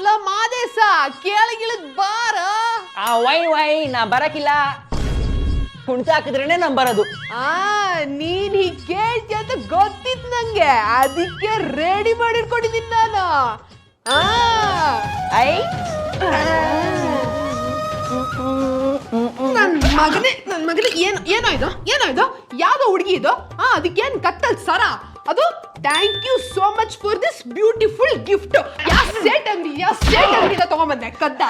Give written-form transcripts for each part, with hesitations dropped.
ಲ ಮಾದೇಶ ಕೇಳಗಿಳದ್ ಬಾರ ವೈ ನಾ ಬರಕಿಲ್ಲ ಕುಣಿತ ಹಾಕಿದ್ರೇನೆ ನಮ್ ಬರೋದು ನೀನ್ ಹೀಗ್ ಕೇಳ್ತಿ ಅಂತ ಗೊತ್ತಿತ್ ನಂಗೆ ಅದಕ್ಕೆ ರೆಡಿ ಮಾಡಿಟ್ಕೊಂಡಿದ್ದೀನಿ ನಾನು ಐ ನನ್ ಮಗನೇ ಏನೋ ಇದು ಯಾವ್ದೋ ಹುಡುಗಿ ಇದು ಅದಕ್ಕೇನ್ ಕತ್ತಲ್ ಸರ ಅದು thank you so much for this beautiful gift ಯಾ ಸೆಟ್ ಅಂಗಡಿಯಿಂದ ತಗೊಂಬಂದೆ ಕದ್ದ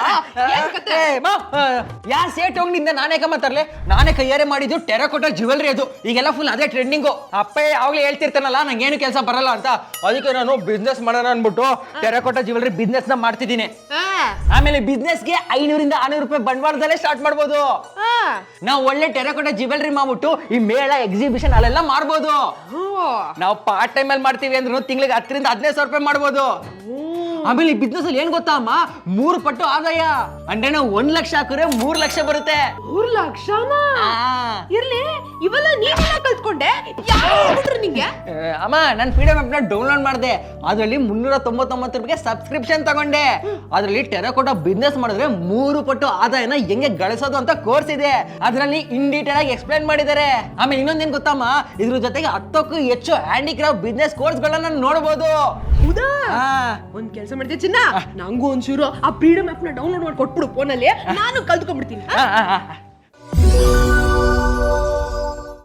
ಯಾ ಸೇಟ್ ಹೋಗ್ನಿಂದ ನಾನೇ ಕಮ್ಮತ್ತರ್ಲೆ ನಾನೇ ಕೈಯಾರೆ ಮಾಡಿದ್ದು ಟೆರಕೋಟಾ ಜ್ಯುವೆಲ್ರಿ ಅದು ಈಗೆಲ್ಲ ಫುಲ್ ಅದೇ ಟ್ರೆಂಡಿಂಗು ಅಪ್ಪ ಯಾವಾಗ್ಲೇ ಹೇಳ್ತಿರ್ತಾನಲ್ಲ ನಂಗೇನು ಕೆಲಸ ಬರಲ್ಲ ಅಂತ ಅದಕ್ಕೆ ನಾನು ಬಿಸ್ನೆಸ್ ಮಾಡೋಣ ಅನ್ಬಿಟ್ಟು ಟೆರಕೋಟಾ ಜ್ಯುವೆಲ್ರಿ ಬಿಸ್ನೆಸ್ ನ ಮಾಡ್ತಿದ್ದೀನಿ ಆಮೇಲೆ ಬಿಸ್ನೆಸ್ಗೆ 500 ರಿಂದ 600 ರೂಪಾಯಿ ಬಂಡವಾಳದಲ್ಲೇ ಸ್ಟಾರ್ಟ್ ಮಾಡ್ಬೋದು ನಾವು ಒಳ್ಳೆ ಟೆರಕೋಟಾ ಜ್ಯುವೆಲ್ರಿ ಮಾಡ್ಬಿಟ್ಟು ಈ ಮೇಳ ಎಕ್ಸಿಬಿಷನ್ ಅಲ್ಲೆಲ್ಲ ಮಾಡ್ಬೋದು ನಾವು ಪಾರ್ಟ್ ಟೈಮ್ ಅಲ್ಲಿ ಮಾಡ್ತೀವಿ ಅಂದ್ರೆ ತಿಂಗಳಿಗೆ 10 ರಿಂದ 15 ಸಾವಿರ ರೂಪಾಯಿ ಮಾಡ್ಬೋದು ಆಮೇಲೆ ಈ ಬಿಸ್ನೆಸ್ ಅಲ್ಲಿ ಏನ್ ಗೊತ್ತಾ ಅಮ್ಮ 3 ಪಟ್ಟು ಆದಾಯ ಅಂದ್ರೆ ನಾವು 1 ಲಕ್ಷ ಹಾಕಿದ್ರೆ 3 ಲಕ್ಷ ಬರುತ್ತೆ 3 ಲಕ್ಷನಾ ಇರ್ಲಿ ಇವೆಲ್ಲ ನೀನೆಲ್ಲ ಕಲ್ತ್ಕೊಂಡೆ ಯಾರು ನಿಂಗೆ ಅಮ್ಮ ನಾನು ಫ್ರೀಡಮ್ ಆಪ್ ನ ಡೌನ್ಲೋಡ್ ಮಾಡಿದೆ ಅದರಲ್ಲಿ 399 ರೂಪಾಯಿಗೆ ಸಬ್ಸ್ಕ್ರಿಪ್ಷನ್ ತಗೊಂಡೆ ಅದರಲ್ಲಿ ಟೆರಕೋಟಾ ಬಿಸ್ನೆಸ್ ಮಾಡಿದ್ರೆ 3 ಪಟ್ಟು ಆದಾಯನ ಹೆಂಗೆ ಗಳಿಸೋದು ಅಂತ ಕೋರ್ಸ್ ಇದೆ ಅದರಲ್ಲಿ ಇನ್ ಡೀಟೇಲ್ ಆಗಿ ಎಕ್ಸ್ಪ್ಲೈನ್ ಮಾಡಿದ್ದಾರೆ ಆಮೇಲೆ ಇನ್ನೊಂದೇನ್ ಗೊತ್ತಮ್ಮ ಇದ್ರ ಜೊತೆಗೆ 10ಕ್ಕೂ ಹೆಚ್ಚು ಹ್ಯಾಂಡಿಕ್ರಾಫ್ಟ್ ಬಿಸ್ನೆಸ್ ಕೋರ್ಸ್ ಗಳನ್ನ ನೋಡಬಹುದು ಹೌದಾ ಒಂದ್ ಕೆಲಸ ಮಾಡ್ತೀಯ ಚಿನ್ನ ನಂಗೂ ಒಂಚೂರು ಆ ಫ್ರೀಡಮ್ ಆಪ್ ನ ಡೌನ್ಲೋಡ್ ಮಾಡಿ ಕೊಟ್ಬಿಡು ಫೋನಲ್ಲಿ ನಾನು ಕಲ್ತ್ಕೊಂಡ್ಬಿಡ್ತೀನಿ